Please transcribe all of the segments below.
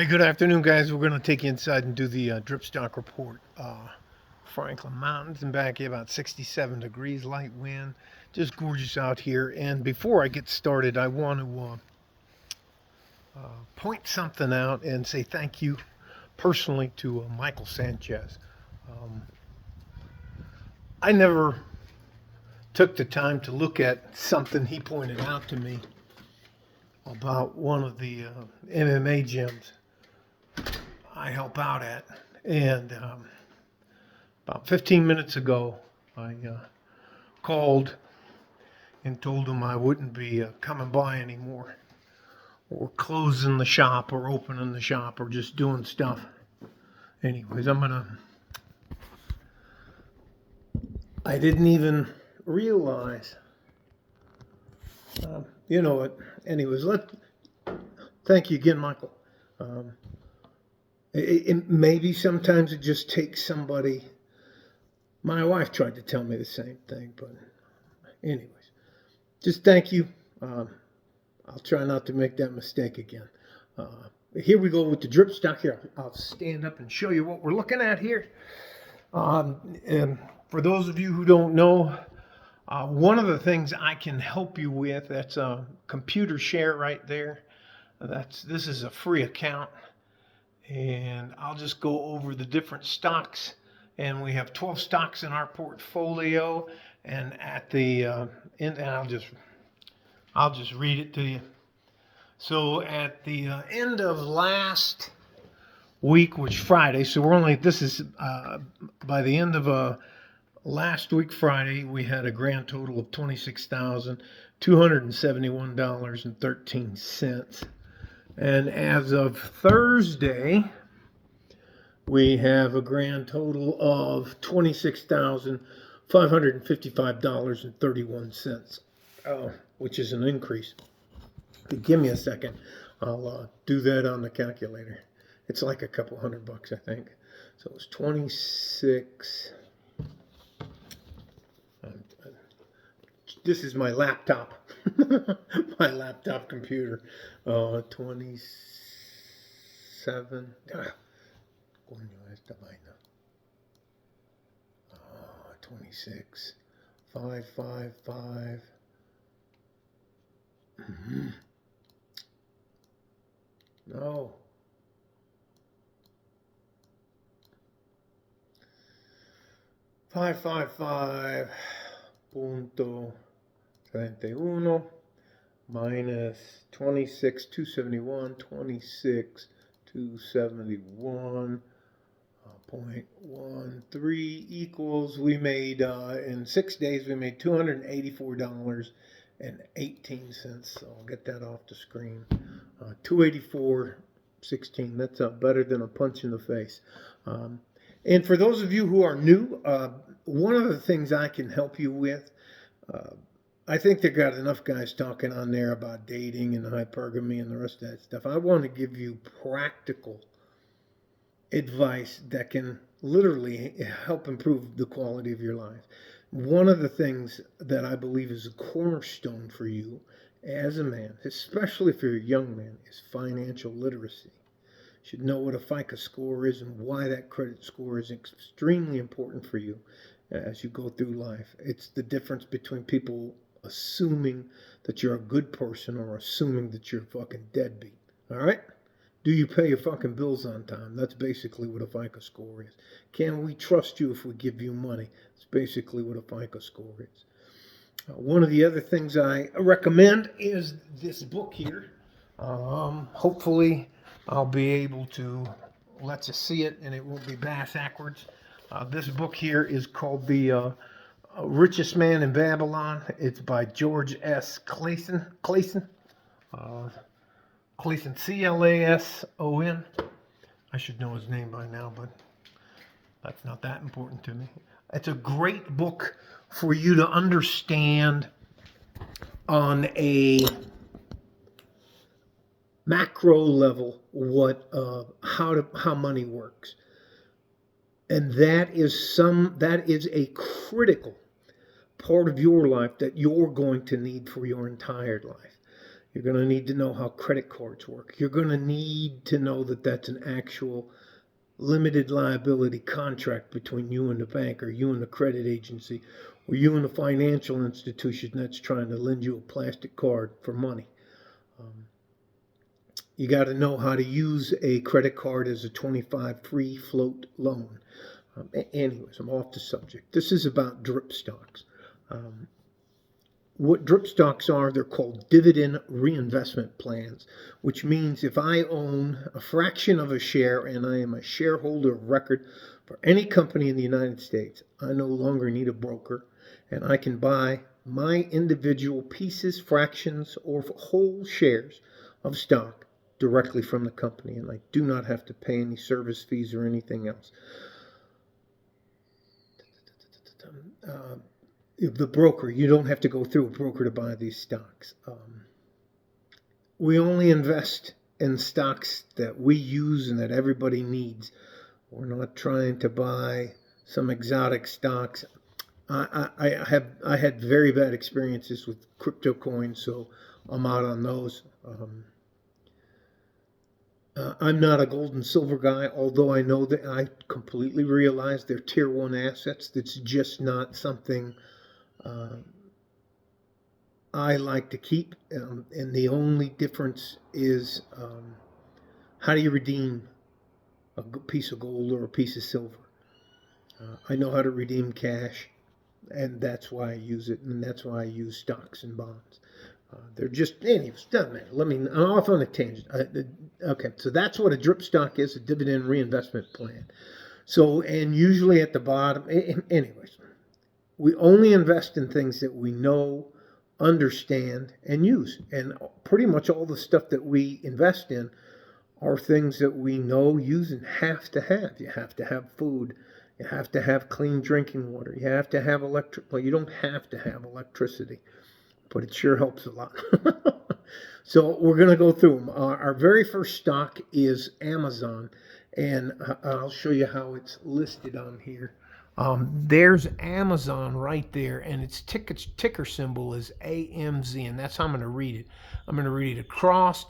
Hey, good afternoon, guys. We're going to take you inside and do the drip stock report. Franklin Mountains and back here, about 67 degrees, light wind, just gorgeous out here. And before I get started, I want to point something out and say thank you personally to Michael Sanchez. Um, I never took the time to look at something he pointed out to me about one of the MMA gyms I help out at. And about 15 minutes ago, I called and told him I wouldn't be coming by anymore, or closing the shop, or opening the shop, or just doing stuff. Anyways, I didn't even realize, you know what, anyways, thank you again, Michael. Maybe sometimes it just takes somebody. My wife tried to tell me the same thing, but anyways, just thank you. I'll try not to make that mistake again. Here we go with the drip stock here. I'll stand up and show you what we're looking at here. And for those of you who don't know, one of the things I can help you with, that's a computer share right there. This is a free account. And I'll just go over the different stocks. And we have 12 stocks in our portfolio. And at the end, and I'll just read it to you. So at the end of last week, which Friday, so this is by the end of last week Friday, we had a grand total of $26,271.13. And as of Thursday, we have a grand total of $26,555.31, which is an increase. Give me a second. I'll do that on the calculator. It's like a couple $100, I think. So it's 26. This is my laptop. My laptop computer. 27. Coño, esta vaina. 26. 555. No. $555.31 minus 26,271 equals, we made in 6 days we made $284.18. So I'll get that off the screen. 284.16. That's better than a punch in the face. And for those of you who are new, one of the things I can help you with, I think they've got enough guys talking on there about dating and hypergamy and the rest of that stuff. I want to give you practical advice that can literally help improve the quality of your life. One of the things that I believe is a cornerstone for you as a man, especially if you're a young man, is financial literacy. You should know what a FICO score is and why that credit score is extremely important for you as you go through life. It's the difference between people assuming that you're a good person or assuming that you're a fucking deadbeat. All right? Do you pay your fucking bills on time? That's basically what a FICO score is. Can we trust you if we give you money? That's basically what a FICO score is. One of the other things I recommend is this book here. Hopefully I'll be able to let you see it and it won't be backwards. This book here is called The Richest Man in Babylon. It's by George S. Clason. Clason, C-L-A-S-O-N. I should know his name by now, but that's not that important to me. It's a great book for you to understand on a macro level how money works. And that is a critical part of your life that you're going to need for your entire life. You're going to need to know how credit cards work. You're going to need to know that that's an actual limited liability contract between you and the bank, or you and the credit agency, or you and the financial institution that's trying to lend you a plastic card for money. You got to know how to use a credit card as a 25 free float loan. Anyways, I'm off the subject. This is about drip stocks. What drip stocks are, they're called dividend reinvestment plans, which means if I own a fraction of a share and I am a shareholder of record for any company in the United States, I no longer need a broker, and I can buy my individual pieces, fractions, or whole shares of stock directly from the company, and I do not have to pay any service fees or anything else. The broker, you don't have to go through a broker to buy these stocks. We only invest in stocks that we use and that everybody needs. We're not trying to buy some exotic stocks. I had very bad experiences with crypto coins, so I'm out on those. I'm not a gold and silver guy, although I know that I completely realize they're tier one assets. That's just not something I like to keep. And the only difference is how do you redeem a piece of gold or a piece of silver? I know how to redeem cash, and that's why I use it, and that's why I use stocks and bonds. They're just, anyways, doesn't matter. I'm off on a tangent. Okay, so that's what a drip stock is, a dividend reinvestment plan. So, and usually at the bottom, anyways, we only invest in things that we know, understand, and use. And pretty much all the stuff that we invest in are things that we know, use, and have to have. You have to have food. You have to have clean drinking water. You have to have well, you don't have to have electricity, but it sure helps a lot. So we're going to go through them. Our very first stock is Amazon, and I'll show you how it's listed on here. There's Amazon right there, and its ticker symbol is AMZ, and that's how I'm going to read it. I'm going to read it across.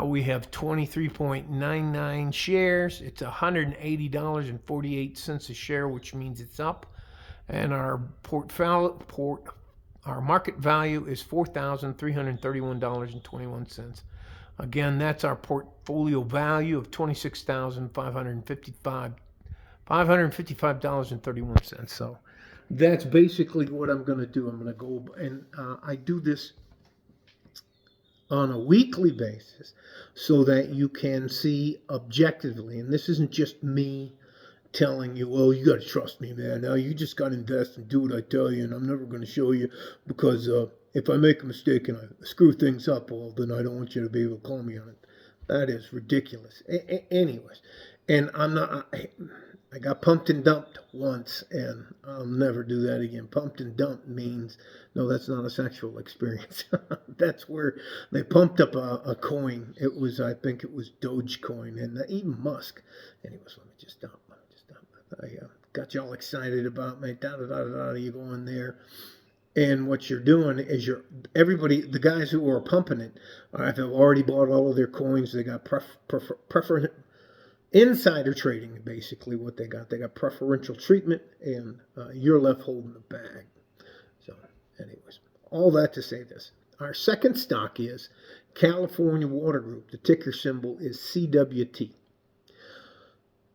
We have 23.99 shares. It's $180.48 a share, which means it's up. And our our market value is $4,331.21. Again, that's our portfolio value of $26,555.31. So that's basically what I'm going to do. I'm going to go, and I do this on a weekly basis so that you can see objectively. And this isn't just me telling you, well, you got to trust me, man. Now you just got to invest and do what I tell you, and I'm never going to show you because if I make a mistake and I screw things up, well, then I don't want you to be able to call me on it. That is ridiculous. Anyways, and I'm not. I got pumped and dumped once, and I'll never do that again. Pumped and dumped means, no, that's not a sexual experience. That's where they pumped up a coin. It was, I think it was Dogecoin, and even Musk. Anyways, let me just stop. I got you all excited about me. You go in there, and what you're doing is everybody, the guys who are pumping it, have already bought all of their coins. They got insider trading, basically what they got. They got preferential treatment, and you're left holding the bag. So, anyways, all that to say this. Our second stock is California Water Group. The ticker symbol is CWT.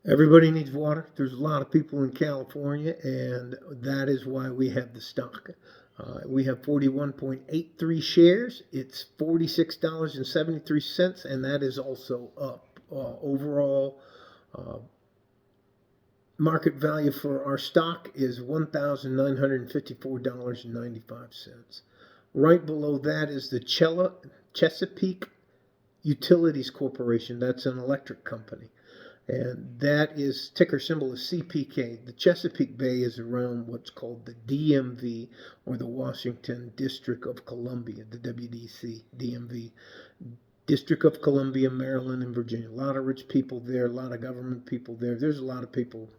Everybody needs water. There's a lot of people in California, and that is why we have the stock. We have 41.83 shares. It's $46.73, and that is also up. Overall market value for our stock is $1,954.95. Right below that is the Chesapeake Utilities Corporation. That's an electric company. And that is, ticker symbol is CPK. The Chesapeake Bay is around what's called the DMV, or the Washington District of Columbia, the WDC, DMV. District of Columbia, Maryland, and Virginia. A lot of rich people there, a lot of government people there. There's a lot of people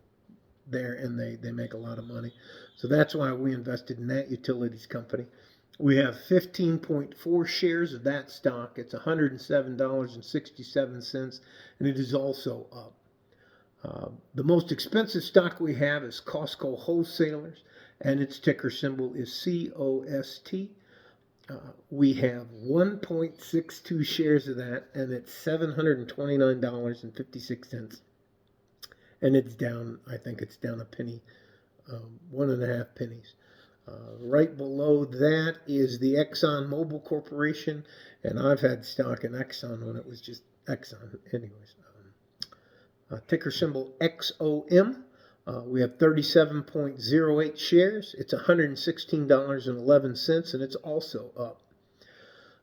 there, and they make a lot of money. So that's why we invested in that utilities company. We have 15.4 shares of that stock. It's $107.67, and it is also up. The most expensive stock we have is Costco Wholesalers, and its ticker symbol is COST. We have 1.62 shares of that, and it's $729.56. And it's down, I think it's down a penny, 1.5 pennies. Right below that is the Exxon Mobil Corporation, and I've had stock in Exxon when it was just Exxon. Anyways, ticker symbol XOM. We have 37.08 shares. It's $116.11, and it's also up.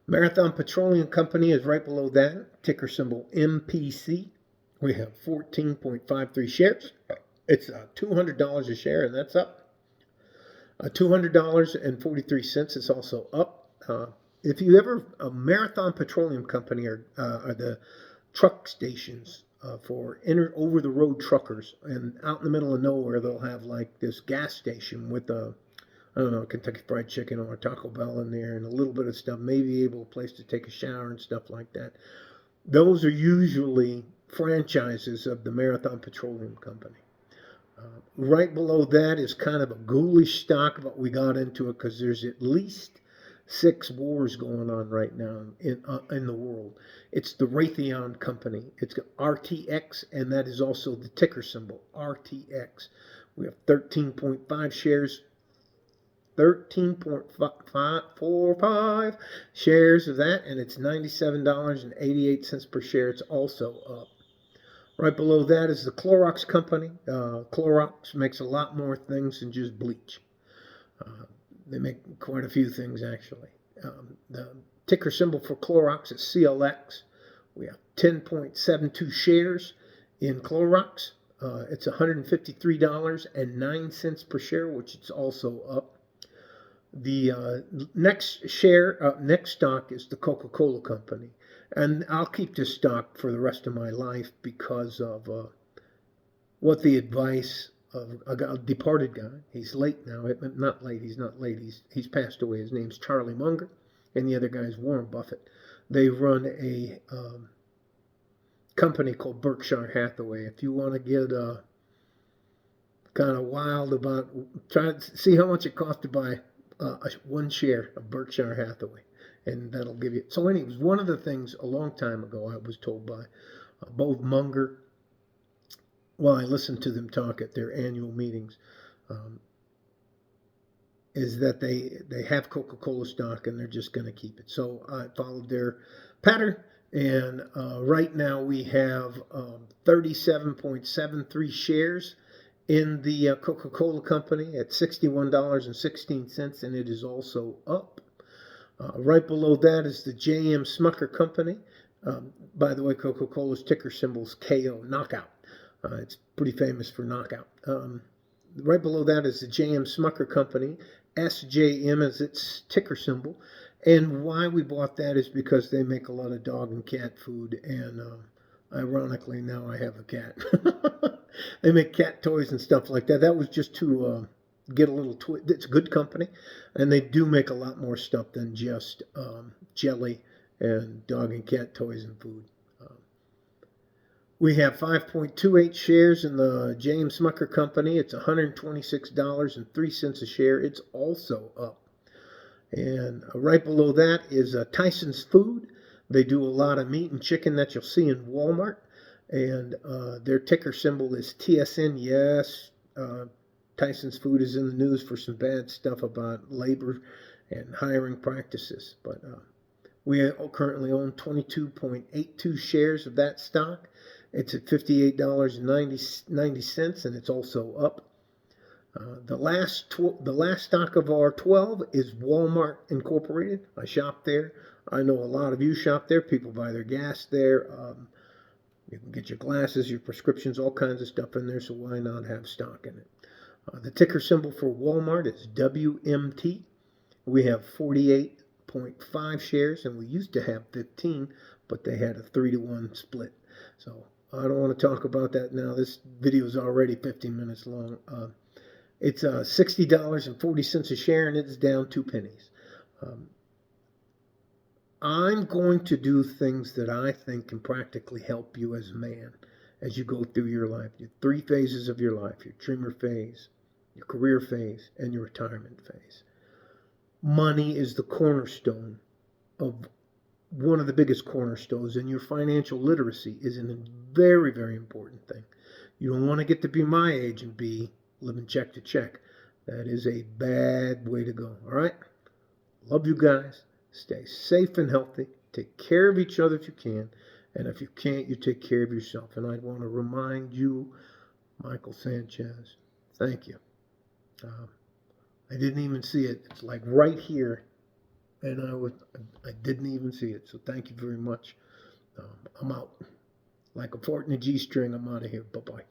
Marathon Petroleum Company is right below that, ticker symbol MPC. We have 14.53 shares. It's $200 a share, and that's up. $200.43. It's also up. If you ever, Marathon Petroleum Company are the truck stations for over-the-road truckers, and out in the middle of nowhere they'll have like this gas station with I don't know, Kentucky Fried Chicken or Taco Bell in there and a little bit of stuff, maybe a place to take a shower and stuff like that. Those are usually franchises of the Marathon Petroleum Company. Right below that is kind of a ghoulish stock, but we got into it because there's at least 6 wars going on right now in the world. It's the Raytheon Company. It's got RTX, and that is also the ticker symbol, RTX. We have 13.5 shares, 13.45 shares of that, and it's $97.88 per share. It's also up. Right below that is the Clorox Company. Clorox makes a lot more things than just bleach. They make quite a few things, actually. The ticker symbol for Clorox is CLX. We have 10.72 shares in Clorox. It's $153.09 per share, which is also up. The next stock is the Coca-Cola Company. And I'll keep this stock for the rest of my life because of what the advice of a departed guy. He's late now. He's not late. He's passed away. His name's Charlie Munger, and the other guy is Warren Buffett. They run a company called Berkshire Hathaway. If you want to get kind of wild about, try to see how much it costs to buy one share of Berkshire Hathaway. And that'll give you. So anyways, one of the things a long time ago I was told by both Munger, well, I listened to them talk at their annual meetings, is that they have Coca-Cola stock and they're just going to keep it. So I followed their pattern, and right now we have 37.73 shares in the Coca-Cola Company at $61.16, and it is also up. Right below that is the J.M. Smucker Company. By the way, Coca-Cola's ticker symbol is KO, knockout. It's pretty famous for knockout. Right below that is the J.M. Smucker Company. SJM is its ticker symbol. And why we bought that is because they make a lot of dog and cat food. And ironically, now I have a cat. They make cat toys and stuff like that. That was just to get a little twist. It's a good company, and they do make a lot more stuff than just jelly and dog and cat toys and food. We have 5.28 shares in the James Smucker Company. It's $126.03 a share. It's also up. And right below that is Tyson's Food. They do a lot of meat and chicken that you'll see in Walmart, and their ticker symbol is TSN. Yes, Tyson's Food is in the news for some bad stuff about labor and hiring practices. But we currently own 22.82 shares of that stock. It's at $58.90, and it's also up. The last stock of our 12 is Walmart Incorporated. I shop there. I know a lot of you shop there. People buy their gas there. You can get your glasses, your prescriptions, all kinds of stuff in there, so why not have stock in it? The ticker symbol for Walmart is WMT. We have 48.5 shares, and we used to have 15, but they had a 3-to-1 split. So I don't want to talk about that now. This video is already 15 minutes long. It's $60.40 a share, and it's down 2 pennies. Um, I'm going to do things that I think can practically help you as a man as you go through your life. Your 3 phases of your life: your dreamer phase, your career phase, and your retirement phase. Money is the cornerstone of one of the biggest cornerstones, and your financial literacy is a very, very important thing. You don't want to get to be my age and be living check to check. That is a bad way to go. All right? Love you guys. Stay safe and healthy. Take care of each other if you can. And if you can't, you take care of yourself. And I want to remind you, Michael Sanchez, thank you. I didn't even see it. It's like right here. And I didn't even see it. So thank you very much. I'm out. Like a fort in a G string, I'm out of here. Bye-bye.